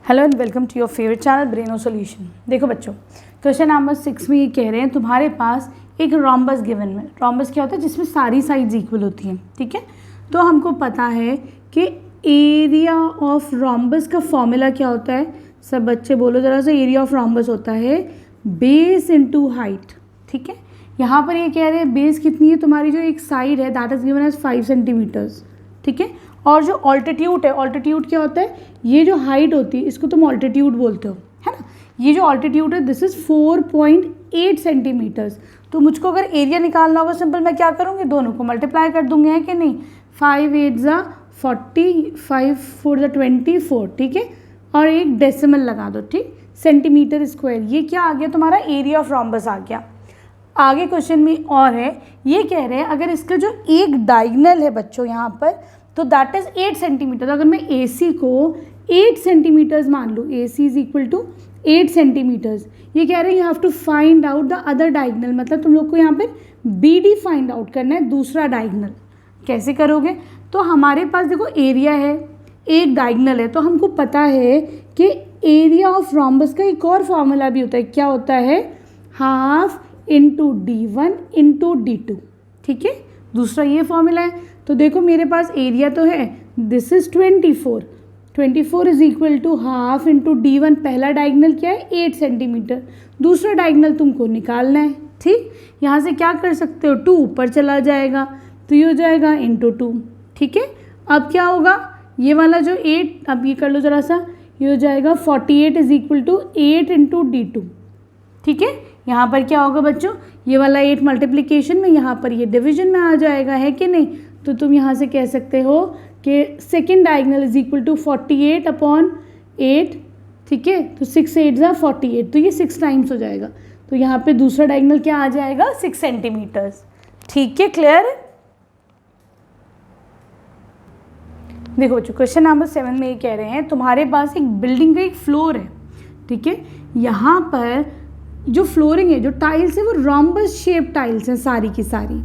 Hello and welcome to your favourite channel Braino Solution. देखो बच्चों, question number 6 में ये कह रहे हैं तुम्हारे पास एक रोम्बस गिवन में। रोम्बस क्या होता है? जिसमें सारी साइड्स इक्वल होती हैं, ठीक है। तो हमको पता है कि एरिया ऑफ रोम्बस का फॉर्मूला क्या होता है। सब बच्चे बोलो ज़रा सा। एरिया ऑफ रोम्बस होता है बेस इनटू हाइट, ठीक है। यहाँ पर ये कह रहे हैं बेस कितनी है तुम्हारी, जो एक साइड है that is given as 5 centimetres, ठीक है। और जो ऑल्टीट्यूड है, ऑल्टीट्यूड क्या होता है? ये जो हाइट होती है इसको तुम ऑल्टीट्यूड बोलते हो, है ना। ये जो ऑल्टीट्यूड है दिस इज़ 4.8 सेंटीमीटर्स। तो मुझको अगर एरिया निकालना होगा सिंपल मैं क्या करूँगी, दोनों को मल्टीप्लाई कर दूंगी, है कि नहीं। 5 8 ज़ा 40, 5 4 ज़ा 24, ठीक है। और एक डेसिमल लगा दो, ठीक। सेंटीमीटर स्क्वायर, ये क्या आ गया तुम्हारा? एरिया ऑफ रोम्बस आ गया। आगे क्वेश्चन में और है, ये कह रहे हैं अगर इसका जो एक डायगोनल है बच्चों यहाँ पर, तो दैट इज़ 8 सेंटीमीटर। अगर मैं AC को 8 सेंटीमीटर्स मान लूँ, AC is equal to 8 centimetres. ये कह रहे हैं you have to find out the other diagonal, मतलब तुम लोग को यहाँ पे BD फाइंड आउट करना है, दूसरा डायगोनल। कैसे करोगे? तो हमारे पास देखो एरिया है, एक डायगोनल है, तो हमको पता है कि एरिया ऑफ रोम्बस का एक और फॉर्मूला भी होता है। क्या होता है? Half into D1 into D2, ठीक है। दूसरा ये फॉर्मूला है। तो देखो मेरे पास एरिया तो है, this is 24 is equal to half into D1। पहला डायगोनल क्या है? 8 सेंटीमीटर। दूसरा डायगोनल तुमको निकालना है, ठीक। यहाँ से क्या कर सकते हो, 2 ऊपर चला जाएगा तो ये हो जाएगा इंटू 2, ठीक है। अब क्या होगा, ये वाला जो 8, अब ये कर लो ज़रा सा, ये हो जाएगा 48 is equal to 8 into D2, ठीक है। यहाँ पर क्या होगा बच्चों, ये वाला 8 मल्टीप्लिकेशन में, यहाँ पर ये डिवीजन में आ जाएगा, है कि नहीं। तो तुम यहाँ से कह सकते हो कि second diagonal is equal to 48 upon 8, ठीक है। तो 6 8 ज़ा 48, तो ये 6 टाइम्स हो जाएगा। तो यहाँ पे दूसरा डायगोनल क्या आ जाएगा? 6 सेंटीमीटर्स, ठीक है। क्लियर है? देखो बच्चों, क्वेश्चन नंबर 7 में ये कह रहे हैं तुम्हारे पास एक बिल्डिंग का एक फ्लोर है, ठीक है। यहाँ पर जो फ्लोरिंग है, जो टाइल्स है, वो रोम्बस शेप टाइल्स हैं सारी की सारी,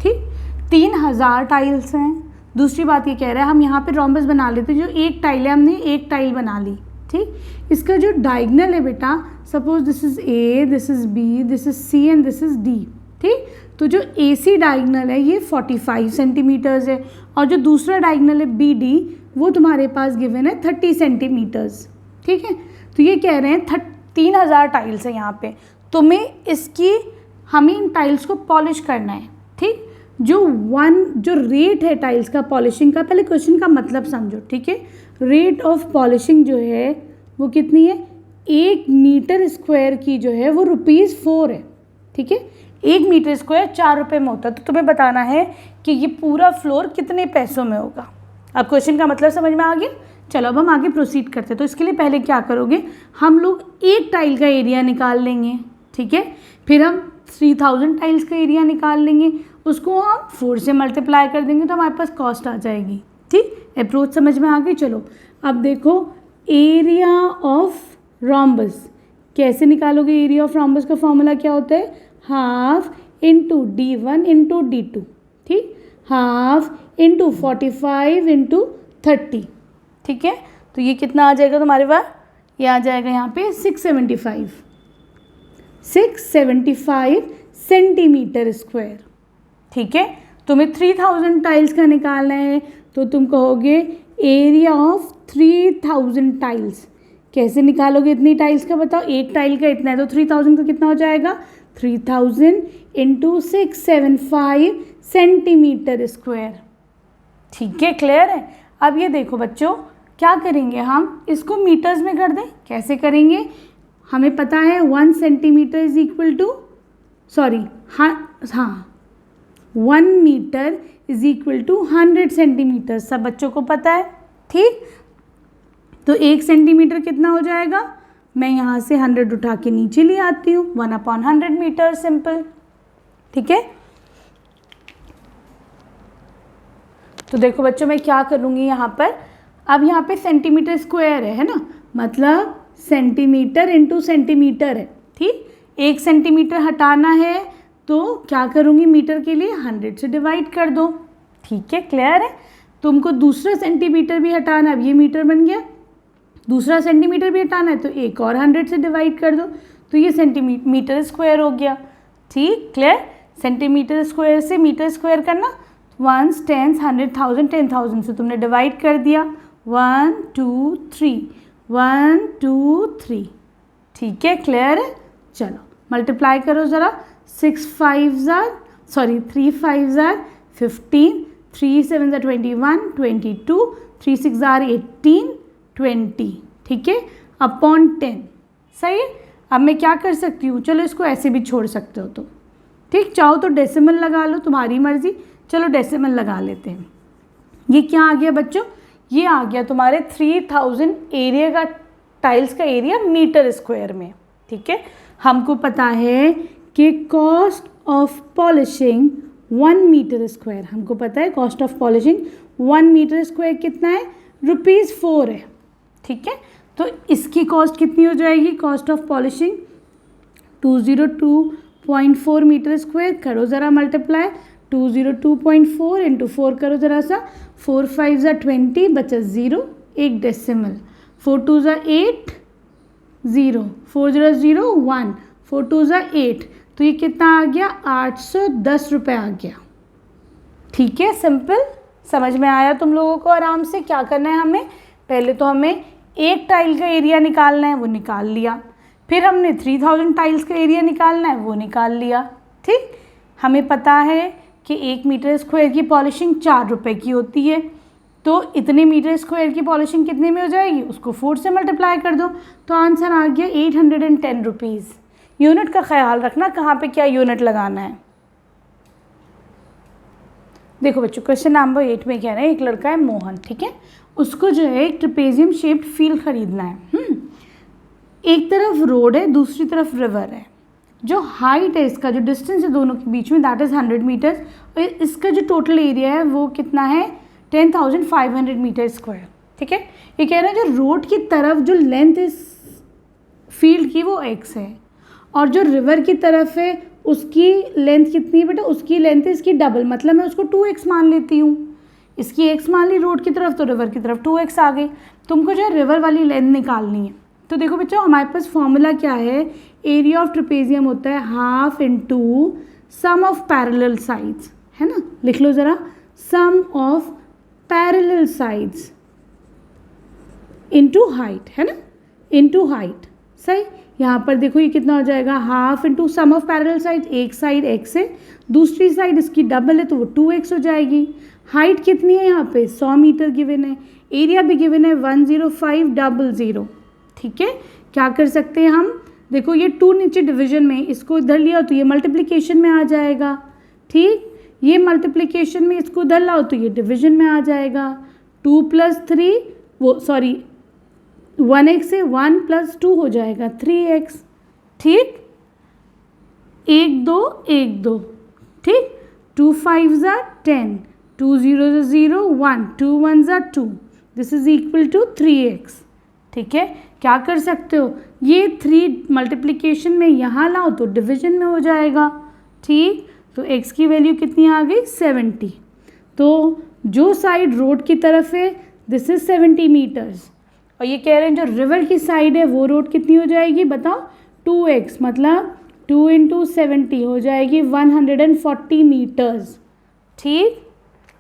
ठीक। 3000 टाइल्स हैं। दूसरी बात ये कह रहा है हम यहाँ पे रोम्बस बना लेते, जो एक टाइल है हमने एक टाइल बना ली, ठीक। इसका जो डायगोनल है बेटा, suppose this is A, this is B, this is C and this is D, ठीक। तो जो AC डायगोनल है ये 45 सेंटीमीटर्स है, और जो दूसरा डायगोनल है BD वो तुम्हारे पास गिवन है 30 सेंटीमीटर्स, ठीक है। तो ये कह रहे हैं 3000 टाइल्स है यहाँ पे, हमें इन टाइल्स को पॉलिश करना है, ठीक। जो रेट है टाइल्स का पॉलिशिंग का, पहले क्वेश्चन का मतलब समझो, ठीक है। रेट ऑफ पॉलिशिंग जो है वो कितनी है? 1 मीटर स्क्वायर की जो है वो ₹4 है, ठीक है। 1 मीटर स्क्वायर 4 रुपये में होता है। तो तुम्हें बताना है कि ये पूरा फ्लोर कितने पैसों में होगा। अब क्वेश्चन का मतलब समझ में आ गया। चलो अब हम आगे प्रोसीड करते हैं। तो इसके लिए पहले क्या करोगे, हम लोग एक टाइल का एरिया निकाल लेंगे, ठीक है। फिर हम 3000 टाइल्स का एरिया निकाल लेंगे, उसको हम 4 से मल्टीप्लाई कर देंगे तो हमारे पास कॉस्ट आ जाएगी, ठीक। अप्रोच समझ में आ गई। चलो अब देखो एरिया ऑफ रोम्बस कैसे निकालोगे। एरिया ऑफ रोम्बस का फॉर्मूला क्या होता है? Half into D1 into D2, ठीक। हाफ इंटू 45 इंटू 30, ठीक है। तो ये कितना आ जाएगा तुम्हारे पास? ये आ जाएगा यहाँ पे 675 सेंटीमीटर स्क्वायर, ठीक है। तुम्हें 3000 टाइल्स का निकालना है, तो तुम कहोगे एरिया ऑफ 3000 टाइल्स। कैसे निकालोगे इतनी टाइल्स का? बताओ। एक टाइल का इतना है तो 3000 का कितना हो जाएगा? 3000 इंटू 675 सेंटीमीटर स्क्वायर, ठीक है। क्लियर है? अब ये देखो बच्चों, क्या करेंगे हम इसको मीटर्स में कर दें। कैसे करेंगे? हमें पता है 1 सेंटीमीटर इज इक्वल टू, हाँ 1 metre is equal to 100 centimetre. सब बच्चों को पता है, ठीक। तो 1 सेंटीमीटर कितना हो जाएगा? मैं यहाँ से 100 उठा के नीचे ले आती हूँ, 1/100 मीटर, सिंपल, ठीक है। तो देखो बच्चों मैं क्या करूँगी यहाँ पर, अब यहाँ पे सेंटीमीटर स्क्वायर है ना, मतलब सेंटीमीटर इंटू सेंटीमीटर है, ठीक। 1 सेंटीमीटर हटाना है तो क्या करूँगी, मीटर के लिए 100 से डिवाइड कर दो, ठीक है। क्लियर है? तुमको दूसरा सेंटीमीटर भी हटाना, अब ये मीटर बन गया, दूसरा सेंटीमीटर भी हटाना है तो एक और 100 से डिवाइड कर दो, तो ये सेंटीमीटर स्क्वायर हो गया। ठीक, क्लियर। सेंटीमीटर स्क्वायर से मीटर स्क्वायर करना, 1s 10s 100,000 10,000 से तुमने डिवाइड कर दिया, 1 2 3 1 2 3। ठीक है, क्लियर है। चलो मल्टीप्लाई करो ज़रा, 3 5s are 15, 3 7s are 21 22, 3 6s are 18 20। ठीक है, अपॉन 10। सही है। अब मैं क्या कर सकती हूँ, चलो इसको ऐसे भी छोड़ सकते हो तो ठीक, चाहो तो डेसिमल लगा लो, तुम्हारी मर्जी। चलो डेसिमल लगा लेते हैं। ये क्या आ गया बच्चों, ये आ गया तुम्हारे 3000 एरिया का, टाइल्स का एरिया मीटर स्क्वायर में। ठीक है, हमको पता है कि cost of polishing 1 metre square, हमको पता है cost of polishing 1 metre square कितना है, ₹4 है। ठीक है, तो इसकी कॉस्ट कितनी हो जाएगी, cost of polishing 202.4 metre square. करो ज़रा मल्टीप्लाई, 202.4 इंटू 4 करो ज़रा सा, 4 5s are 20, बचा 0, एक decimal, 4 2s are 8 0, 4 0 0 1, 4 2s are 8, तो ये कितना आ गया, 810 रुपये आ गया। ठीक है, सिंपल, समझ में आया तुम लोगों को। आराम से क्या करना है हमें, पहले तो हमें एक टाइल का एरिया निकालना है, वो निकाल लिया। फिर हमने 3000 टाइल्स का एरिया निकालना है, वो निकाल लिया। ठीक, हमें पता है कि 1 मीटर स्क्वायर की पॉलिशिंग 4 रुपये की होती है, तो इतने मीटर स्क्वायर की पॉलिशिंग कितने में हो जाएगी, उसको 4 से मल्टीप्लाई कर दो, तो आंसर आ गया 810 रुपीज़। यूनिट का ख्याल रखना कहाँ पे क्या यूनिट लगाना है। देखो बच्चों, क्वेश्चन नंबर 8 में कह रहे हैं, एक लड़का है मोहन, ठीक है, उसको जो है एक ट्रेपेजियम शेप्ड फील्ड खरीदना है। एक तरफ रोड है, दूसरी तरफ रिवर है। जो हाइट है इसका, जो डिस्टेंस है दोनों के बीच में, दैट इज़ 100 मीटर्स, और इसका जो टोटल एरिया है वो कितना है, 10,500 मीटर स्क्वायर। ठीक है, ये कह रहे हैं जो रोड की तरफ जो लेंथ इस फील्ड की वो x है, और जो रिवर की तरफ है उसकी लेंथ कितनी है बेटा, उसकी लेंथ है इसकी डबल, मतलब मैं उसको 2x मान लेती हूँ। इसकी x मान ली रोड की तरफ, तो रिवर की तरफ 2x आ गई। तुमको जो है रिवर वाली लेंथ निकालनी है। तो देखो बच्चों, हमारे पास फॉर्मूला क्या है, एरिया ऑफ ट्रेपेजियम होता है half into sum of parallel sides, है ना, लिख लो ज़रा, sum of parallel sides into height, है ना, इंटू हाइट। सही, यहाँ पर देखो ये कितना हो जाएगा, half into sum of parallel side, एक साइड x है, दूसरी साइड इसकी डबल है तो वो 2x हो जाएगी। हाइट कितनी है यहाँ पे, 100 मीटर गिवन है, एरिया भी गिवन है 10500। ठीक है, क्या कर सकते हैं हम, देखो ये 2 नीचे डिवीजन में, इसको इधर लिया तो ये मल्टीप्लिकेशन में आ जाएगा। ठीक, ये मल्टीप्लिकेशन में, इसको इधर लाओ तो ये डिवीजन में आ जाएगा। 2 + 3 वो सॉरी 1x से 1 + 2 हो जाएगा 3x। ठीक, 1 2 1 2, ठीक, 2 5s are 10, 2 0s are 0 1, 2 1s are 2, this is equal to 3x। ठीक है, क्या कर सकते हो, ये 3 मल्टीप्लिकेशन में यहाँ लाओ तो डिवीजन में हो जाएगा। ठीक, तो x की वैल्यू कितनी आ गई, 70। तो जो साइड रोड की तरफ है दिस इज 70 मीटर्स, और ये कह रहे हैं जो रिवर की साइड है वो रोड कितनी हो जाएगी बताओ, 2x, मतलब 2 × 70 हो जाएगी 140 मीटर्स। ठीक,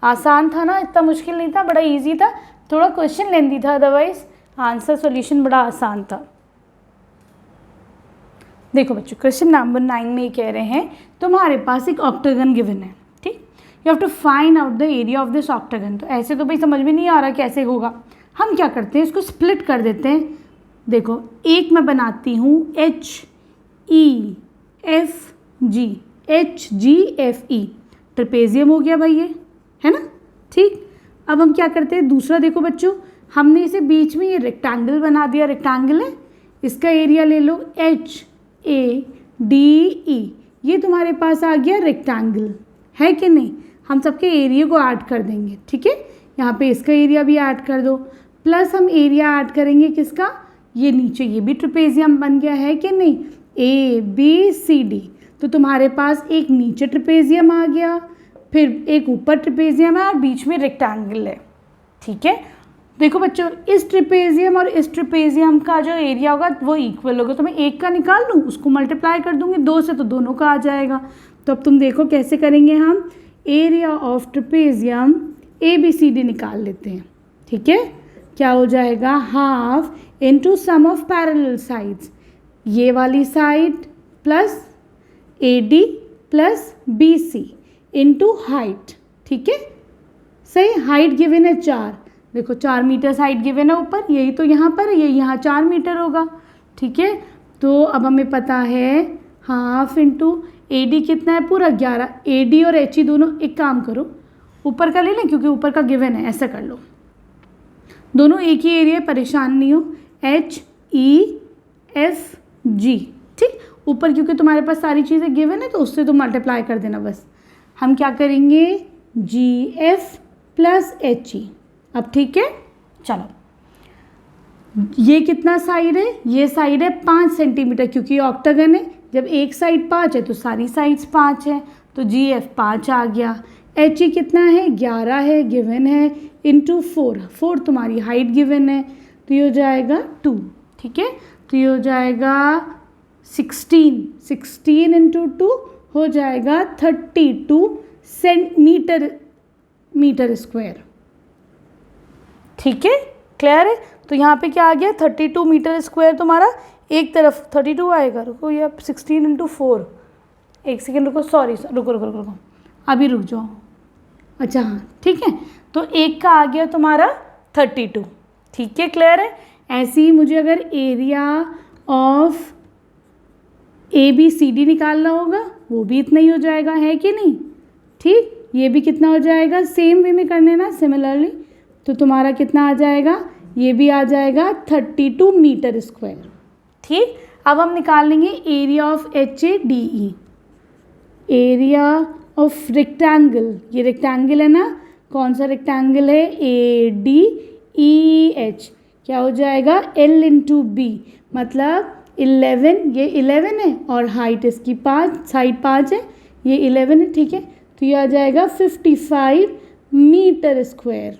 आसान था ना, इतना मुश्किल नहीं था, बड़ा इजी था, थोड़ा क्वेश्चन लेंदी था, अदरवाइज आंसर सॉल्यूशन बड़ा आसान था। देखो बच्चों, क्वेश्चन नंबर 9 में ये कह रहे हैं तुम्हारे पास एक ऑक्टागन गिवन है। ठीक, you have to find out the area of this octagon. तो ऐसे तो भाई समझ में नहीं आ रहा कैसे होगा, हम क्या करते हैं, इसको स्प्लिट कर देते हैं। देखो, एक मैं बनाती हूँ HEFG, ट्रेपेजियम हो गया भाई, ये है ना। ठीक, अब हम क्या करते हैं, दूसरा देखो बच्चों, हमने इसे बीच में ये रेक्टेंगल बना दिया, रेक्टेंगल है, इसका एरिया ले लो HADE, ये तुम्हारे पास आ गया रेक्टेंगल, है कि नहीं। हम सबके एरिया को ऐड कर देंगे। ठीक है, यहाँ पे इसका एरिया भी ऐड कर दो, प्लस हम एरिया ऐड करेंगे किसका, ये नीचे ये भी ट्रेपेजियम बन गया, है कि नहीं, ABCD। तो तुम्हारे पास एक नीचे ट्रेपेजियम आ गया, फिर एक ऊपर ट्रेपेजियम है और बीच में रेक्टेंगल है। ठीक है, देखो बच्चों, इस ट्रिपेजियम और इस ट्रिपेजियम का जो एरिया होगा वो इक्वल होगा, तो मैं एक का निकाल लूँ, उसको मल्टीप्लाई कर दूंगी 2 से, तो दोनों का आ जाएगा। तो अब तुम देखो कैसे करेंगे हम, एरिया ऑफ ट्रिपेजियम ABCD निकाल लेते हैं। ठीक है, क्या हो जाएगा, half into sum of parallel sides, ये वाली side plus AD plus BC into height. ठीक है, सही, हाइट गिवन है 4, देखो 4 मीटर हाइट गिवन है ऊपर, यही तो यहाँ पर, ये यहाँ 4 मीटर होगा। ठीक है, तो अब हमें पता है हाफ इंटू AD कितना है, पूरा 11, AD और HE दोनों, एक काम करो ऊपर का ले लें क्योंकि ऊपर का गिवन है, ऐसा कर लो, दोनों एक ही एरिया, परेशान नहीं हो, HEFG। ठीक, ऊपर क्योंकि तुम्हारे पास सारी चीज़ें गिवन है तो उससे तुम मल्टीप्लाई कर देना बस। हम क्या करेंगे, GF प्लस HE। अब ठीक है, चलो, ये कितना साइड है, ये साइड है 5 सेंटीमीटर, क्योंकि ऑक्टागन है, जब एक साइड 5 है तो सारी साइड्स 5 है, तो GF 5 आ गया। HE कितना है, 11 है, गिवन है, इंटू 4 तुम्हारी हाइट गिवन है, तो ये हो जाएगा 2। ठीक है, तो ये हो जाएगा 16 इंटू 2 हो जाएगा 32 मीटर स्क्वायर। ठीक है, क्लियर है। तो यहाँ पे क्या आ गया, 32 मीटर स्क्वायर तुम्हारा, एक तरफ 32 आएगा, रुको ये 16 इंटू 4, एक सेकेंड रुको, सॉरी रुको, अभी रुक जाओ, अच्छा हाँ ठीक है, तो एक का आ गया तुम्हारा 32। ठीक है, क्लियर है। ऐसे ही मुझे अगर एरिया ऑफ ABCD निकालना होगा, वो भी इतना ही हो जाएगा, है कि नहीं। ठीक, ये भी कितना हो जाएगा, सेम वे में करने ना, सिमिलरली, तो तुम्हारा कितना आ जाएगा, ये भी आ जाएगा 32 मीटर स्क्वायर। ठीक, अब हम निकाल लेंगे area of HADE, area of rectangle, ये रेक्टेंगल है ना, कौन सा रेक्टेंगल है, ADEH, क्या हो जाएगा, L इंटू B, मतलब 11, ये 11 है और हाइट इसकी 5, साइड 5 है, ये 11 है। ठीक है, तो ये आ जाएगा 55 मीटर स्क्वायर।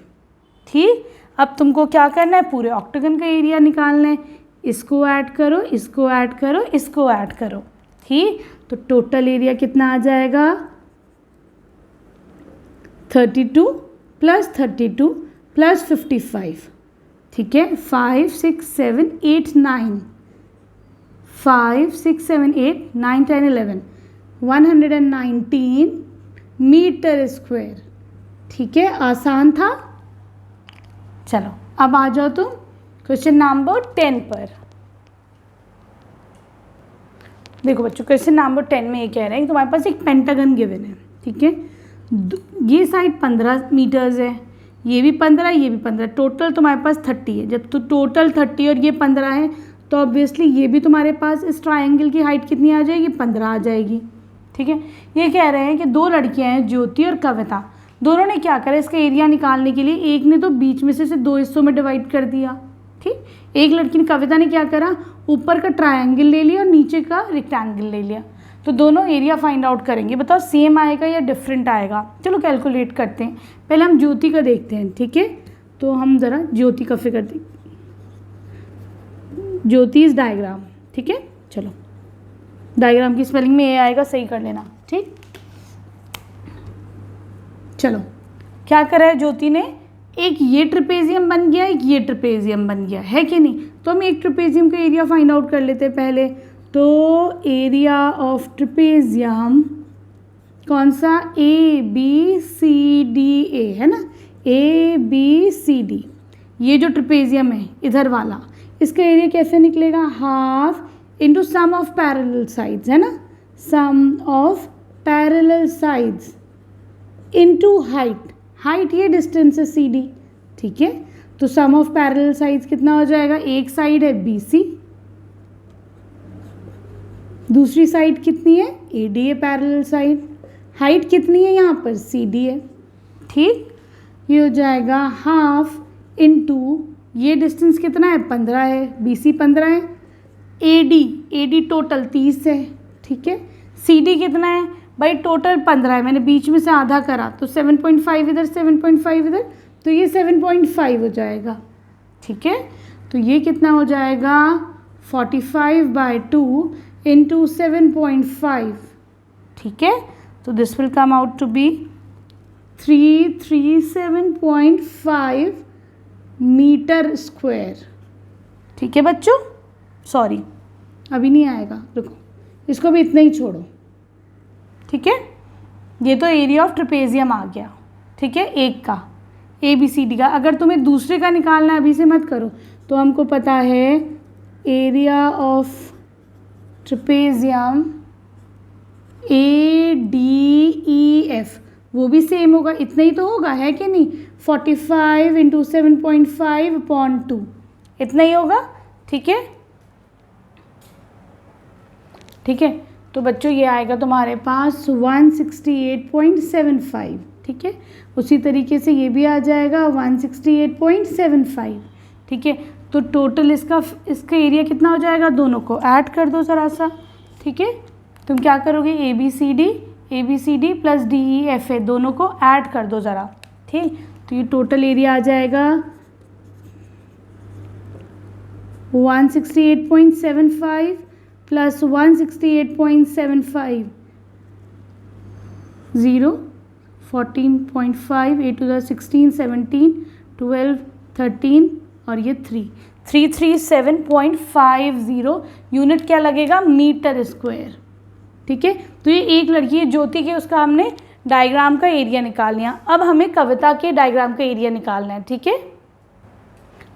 ठीक, अब तुमको क्या करना है, पूरे ऑक्टागन का एरिया निकालना है, इसको ऐड करो, इसको ऐड करो, इसको ऐड करो। ठीक, तो टोटल एरिया कितना आ जाएगा, 32 प्लस 32 प्लस 55। ठीक है, 5 6 7 8 9, 5 6 7 8 9 10 11, 119 मीटर स्क्वायर। ठीक है, आसान था। चलो अब आ जाओ तुम क्वेश्चन नंबर 10 पर। देखो बच्चों, क्वेश्चन नंबर 10 में ये कह रहे हैं कि तुम्हारे पास एक पेंटागन गिवन है। ठीक है, ये साइड 15 मीटर्स है, ये भी 15, ये भी 15, टोटल तुम्हारे पास 30 है। जब तो टोटल 30 और ये 15 है तो ऑब्वियसली ये भी तुम्हारे पास इस ट्रायंगल की हाइट कितनी आ जाएगी, 15 आ जाएगी। ठीक है, ये कह रहे हैं कि दो लड़कियां हैं, ज्योति और कविता, दोनों ने क्या करा, इसका एरिया निकालने के लिए एक ने तो बीच में से इसे 2 हिस्सों में डिवाइड कर दिया। ठीक, एक लड़की ने, कविता ने क्या करा, ऊपर का ट्रायंगल ले लिया और नीचे का रेक्टेंगल ले लिया। तो दोनों एरिया फाइंड आउट करेंगे, बताओ सेम आएगा या डिफरेंट आएगा। चलो कैलकुलेट करते हैं, पहले हम ज्योति का देखते हैं। ठीक है, तो हम ज़रा ज्योति का फिगर देखते, ज्योतिष डायग्राम। ठीक है, चलो डायग्राम की स्पेलिंग में ये आएगा, सही कर लेना। ठीक, चलो क्या करा है ज्योति ने, एक ये ट्रिपेजियम बन गया, एक ये ट्रिपेजियम बन गया, है कि नहीं। तो हम एक ट्रिपेजियम का एरिया फाइंड आउट कर लेते हैं पहले। तो एरिया ऑफ ट्रिपेजियम कौन सा, ABCDA है ना, ABCD, ये जो ट्रिपेजियम है इधर वाला, इसका एरिया कैसे निकलेगा, half into sum of parallel sides, है ना, sum of parallel sides into height, height ये डिस्टेंस है CD। ठीक है, तो सम ऑफ पैरेलल साइड्स कितना हो जाएगा, एक साइड है BC, दूसरी साइड कितनी है, AD है पैरेलल साइड, हाइट कितनी है यहाँ पर, CD है। ठीक, ये हो जाएगा हाफ इंटू, ये डिस्टेंस कितना है, 15 है, BC 15 है, AD टोटल 30 है। ठीक है, CD कितना है भाई, टोटल 15 है, मैंने बीच में से आधा करा तो 7.5 इधर 7.5 इधर, तो ये 7.5 हो जाएगा, ठीक है। तो ये कितना हो जाएगा 45/2 इंटू 7.5, ठीक है। तो this will come out to be 337.5 metre square, ठीक है बच्चों। सॉरी अभी नहीं आएगा, रुको, इसको भी इतना ही छोड़ो, ठीक है। ये तो एरिया ऑफ ट्रेपेजियम आ गया, ठीक है, एक का ABCD का। अगर तुम्हें दूसरे का निकालना है, अभी से मत करो, तो हमको पता है एरिया ऑफ ट्रेपेजियम ADEF, वो भी सेम होगा, इतना ही तो होगा, है कि नहीं। 45 इंटू 7.5/2, इतना ही होगा, ठीक है, ठीक है। तो बच्चों ये आएगा तुम्हारे पास 168.75, ठीक है। उसी तरीके से ये भी आ जाएगा 168.75, ठीक है। तो टोटल इसका एरिया कितना हो जाएगा, दोनों को ऐड कर दो ज़रा सा, ठीक है। तुम क्या करोगे, ABCD प्लस DEFA दोनों को ऐड कर दो ज़रा, ठीक। तो ये टोटल एरिया आ जाएगा 168.75 प्लस 168.75 0 14.5 8 to the 16 17 12 13 और ये 337.50 यूनिट क्या लगेगा, मीटर स्क्वायर, ठीक है। तो ये एक लड़की है ज्योति के, उसका हमने डायग्राम का एरिया निकाल लिया। अब हमें कविता के डायग्राम का एरिया निकालना है, ठीक है।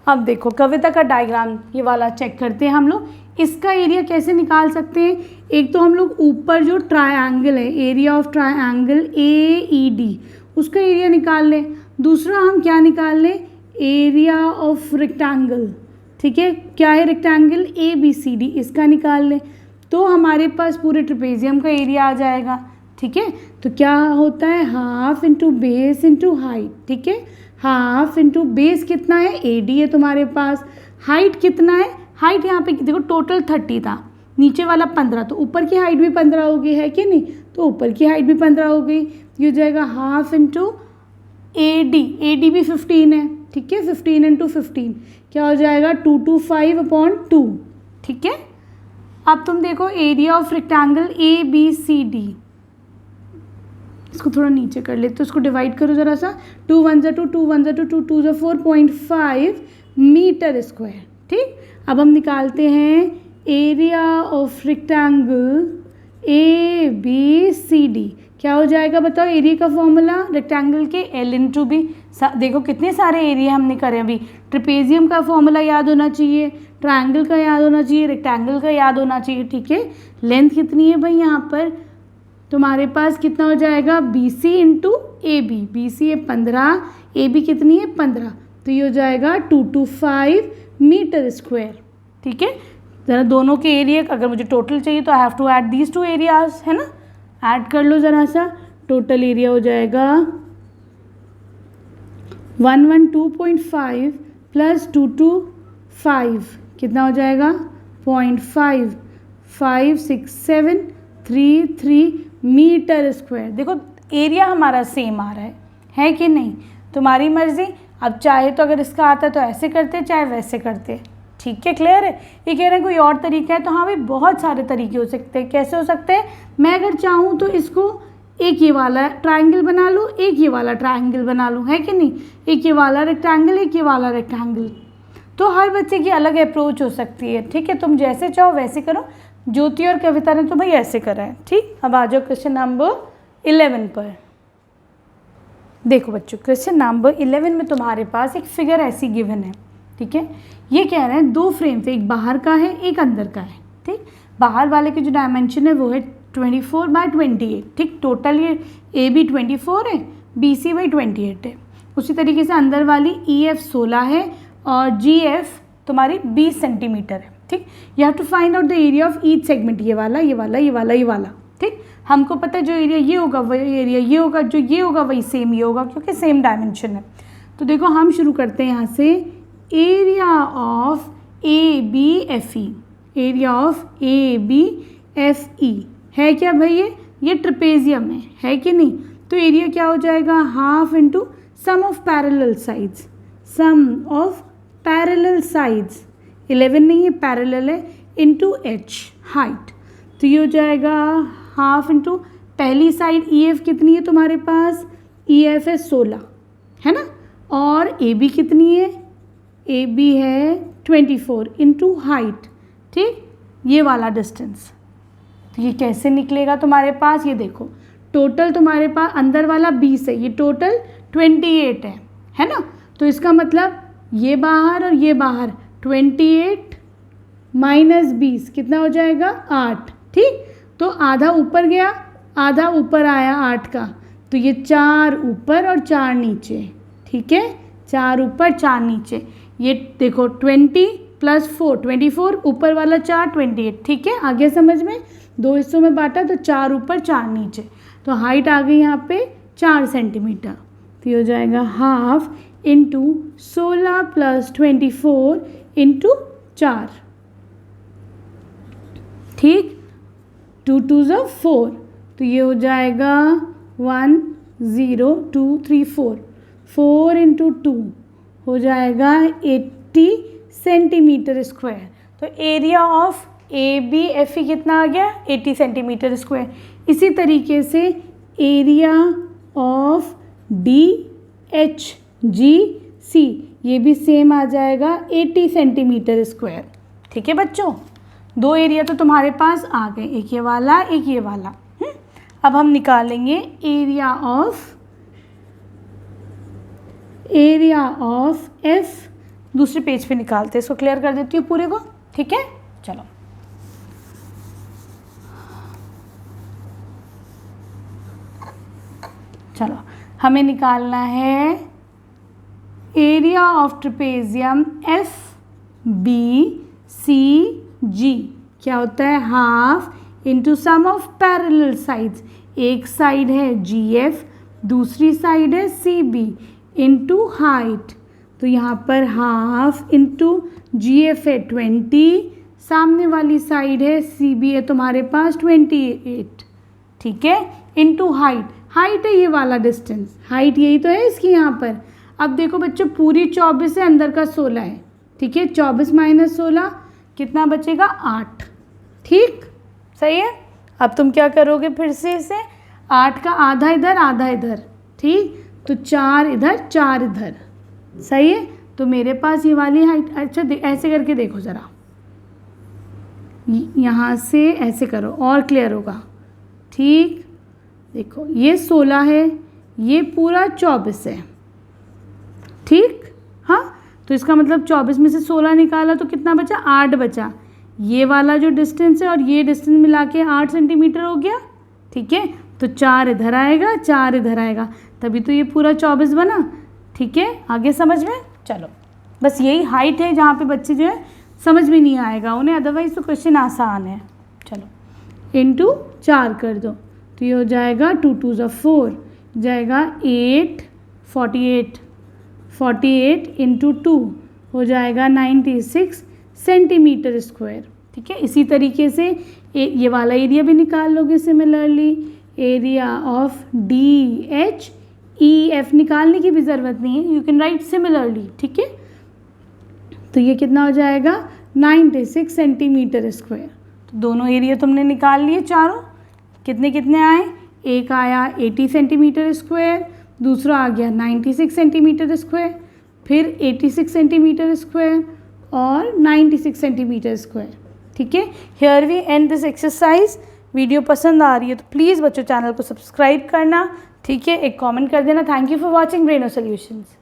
अब देखो कविता का डायग्राम ये वाला चेक करते हैं हम लोग। इसका एरिया कैसे निकाल सकते हैं, एक तो हम लोग ऊपर जो ट्रायंगल है, एरिया ऑफ ट्रायंगल AED, उसका एरिया निकाल लें। दूसरा हम क्या निकाल लें, एरिया ऑफ रेक्टेंगल, ठीक है। क्या है रेक्टेंगल, ABCD, इसका निकाल लें। तो हमारे पास पूरे ट्रेपेजियम का एरिया आ जाएगा, ठीक है। तो क्या होता है, half into base into height, ठीक है। हाफ इंटू बेस कितना है, AD है तुम्हारे पास, हाइट कितना है, हाइट यहाँ पे देखो टोटल 30 था, नीचे वाला 15, तो ऊपर की हाइट भी 15 हो गई, है कि नहीं। तो ऊपर की हाइट भी 15 हो गई, ये हो जाएगा हाफ इंटू AD भी 15 है, ठीक है। 15 इंटू 15 क्या हो जाएगा 225/2, ठीक है। अब तुम देखो एरिया ऑफ रेक्टेंगल ABCD, इसको थोड़ा नीचे कर ले, तो इसको डिवाइड करो ज़रा सा, 2 1 2 2 1 2 2 2 2 4.5 मीटर स्क्वायर, ठीक। अब हम निकालते हैं एरिया ऑफ रेक्टेंगल ABCD, क्या हो जाएगा बताओ, एरिया का फॉर्मूला रेक्टेंगल के L इंटू B। देखो कितने सारे एरिया हमने करे अभी, ट्रेपेजियम का फॉर्मूला याद होना चाहिए, ट्रायंगल का याद होना चाहिए, रेक्टेंगल का याद होना चाहिए, ठीक है। लेंथ कितनी है भाई, यहाँ पर तुम्हारे पास कितना हो जाएगा, BC इंटू AB, BC है 15, AB कितनी है 15, तो ये हो जाएगा 225 मीटर स्क्वायर, ठीक है। ज़रा दोनों के एरिया अगर मुझे टोटल चाहिए तो I have to add these two areas, है ना। ऐड कर लो ज़रा सा, टोटल एरिया हो जाएगा 112.5 प्लस 225 कितना हो जाएगा 0.5 56733 मीटर स्क्वायर। देखो एरिया हमारा सेम आ रहा है कि नहीं, तुम्हारी मर्जी। अब चाहे तो अगर इसका आता है तो ऐसे करते, चाहे वैसे करते, ठीक है, क्लियर है। ये कह रहे हैं कोई और तरीका है, तो हाँ भाई बहुत सारे तरीके हो सकते हैं। कैसे हो सकते हैं, मैं अगर चाहूँ तो इसको एक ये वाला ट्रायंगल बना लूँ, एक ये वाला ट्रायंगल बना लूँ, है कि नहीं, एक ये वाला रेक्टेंगल, एक ये वाला रेक्टेंगल। तो हर बच्चे की अलग अप्रोच हो सकती है, ठीक है। तुम जैसे चाहो वैसे करो। ज्योति और कविता ने तो भाई ऐसे करा है, ठीक। अब आ जाओ क्वेश्चन नंबर 11 पर। देखो बच्चों क्वेश्चन नंबर 11 में तुम्हारे पास एक फिगर ऐसी गिवन है, ठीक है। ये कह रहे हैं दो फ्रेम थे, एक बाहर का है एक अंदर का है, ठीक। बाहर वाले के जो डायमेंशन है वो है 24/28, ठीक। टोटल ये AB 24 है, BC 28 है। उसी तरीके से अंदर वाली EF 16 है और GF तुम्हारी 20 सेंटीमीटर है, ठीक। You have to find out the area of each segment, ये वाला ये वाला ये वाला ये वाला, ठीक। हमको पता है जो एरिया ये होगा वही एरिया ये होगा, जो ये होगा वही सेम ये होगा, क्योंकि सेम डायमेंशन है। तो देखो हम शुरू करते हैं यहाँ से, area of ABFE, area of ABFE है क्या भाई, ये ट्रेपेजियम है कि नहीं। तो एरिया क्या हो जाएगा, half into sum of parallel sides, sum of parallel sides 11 नहीं है, पैरेलल है, इंटू एच हाइट। तो ये हो जाएगा हाफ इंटू पहली साइड ई एफ कितनी है तुम्हारे पास, ई एफ है 16 है ना, और ए बी कितनी है, ए बी है 24 इंटू हाइट। ठीक, ये वाला डिस्टेंस। तो ये कैसे निकलेगा तुम्हारे पास, ये देखो टोटल तुम्हारे पास अंदर वाला 20 है, ये टोटल 28 है ना। तो इसका मतलब ये बाहर और ये बाहर 28 माइनस 20 कितना हो जाएगा 8। ठीक, तो आधा ऊपर गया आधा ऊपर आया 8 का, तो ये 4 ऊपर और 4 नीचे। ठीक है, 4 ऊपर 4 नीचे। ये देखो 20 प्लस 4 24, ऊपर वाला 4 28। ठीक है, आगे समझ में, 2 हिस्सों में बांटा तो 4 ऊपर 4 नीचे। तो हाइट आ गई यहाँ पे 4 सेंटीमीटर। तो ये हो जाएगा हाफ इंटू 16 प्लस 24 इंटू 4। ठीक, 2 2 4, तो ये हो जाएगा 1 0 2 3 4, 4 इंटू 2 हो जाएगा 80 सेंटीमीटर स्क्वायर। तो area of A B F E कितना आ गया 80 सेंटीमीटर स्क्वायर। इसी तरीके से area of D H G C ये भी सेम आ जाएगा 80 सेंटीमीटर स्क्वायर। ठीक है बच्चों, 2 एरिया तो तुम्हारे पास आ गए, एक ये वाला एक ये वाला। अब हम निकालेंगे एरिया ऑफ एफ, दूसरे पेज पे निकालते हैं, इसको क्लियर कर देती हूँ पूरे को। ठीक है, चलो चलो हमें निकालना है area of trapezium F B C G. क्या होता है, half into sum of parallel sides. एक साइड है जी एफ, दूसरी साइड है सी बी, इंटू हाइट। तो यहाँ पर हाफ इंटू जी एफ है 20, सामने वाली साइड है सी बी है तुम्हारे पास 28। ठीक है, इंटू हाइट, हाइट है ये वाला डिस्टेंस, हाइट यही तो है इसकी यहाँ पर। अब देखो बच्चों, पूरी 24 है, अंदर का 16 है। ठीक है, 24 माइनस 16 कितना बचेगा 8। ठीक, सही है। अब तुम क्या करोगे, फिर से इसे 8 का आधा इधर आधा इधर। ठीक, तो 4 इधर 4 इधर, सही है। तो मेरे पास ये वाली हाइट, अच्छा ऐसे करके देखो ज़रा, यहाँ से ऐसे करो और क्लियर होगा। ठीक, देखो ये 16 है, ये पूरा 24 है। ठीक, हाँ, तो इसका मतलब 24 में से 16 निकाला तो कितना बचा 8 बचा। ये वाला जो डिस्टेंस है और ये डिस्टेंस मिला के 8 सेंटीमीटर हो गया। ठीक है, तो 4 इधर आएगा 4 इधर आएगा, तभी तो ये पूरा 24 बना। ठीक है, आगे समझ में। चलो, बस यही हाइट है जहाँ पे बच्चे जो है समझ में नहीं आएगा उन्हें, अदरवाइज तो क्वेश्चन आसान है। चलो इंटू 4 कर दो, तो ये हो जाएगा 2 2 4 जाएगा 8 48 इंटू 2 हो जाएगा 96 सेंटीमीटर स्क्वायर। ठीक है, इसी तरीके से ये वाला एरिया भी निकाल लोगे similarly. Area of D H E F निकालने की भी ज़रूरत नहीं है, यू कैन राइट सिमिलरली। ठीक है, तो ये कितना हो जाएगा 96 सेंटीमीटर स्क्वायर। तो दोनों एरिया तुमने निकाल लिए चारों। कितने कितने आए, एक आया 80 सेंटीमीटर स्क्वायर, दूसरा आ गया 96 सेंटीमीटर स्क्वायर, फिर 86 सेंटीमीटर स्क्वायर और 96 सेंटीमीटर स्क्वायर। ठीक है, here we end this exercise. Video पसंद आ रही है तो प्लीज़ बच्चों चैनल को सब्सक्राइब करना। ठीक है, एक कमेंट कर देना। Thank you for watching Braino solutions.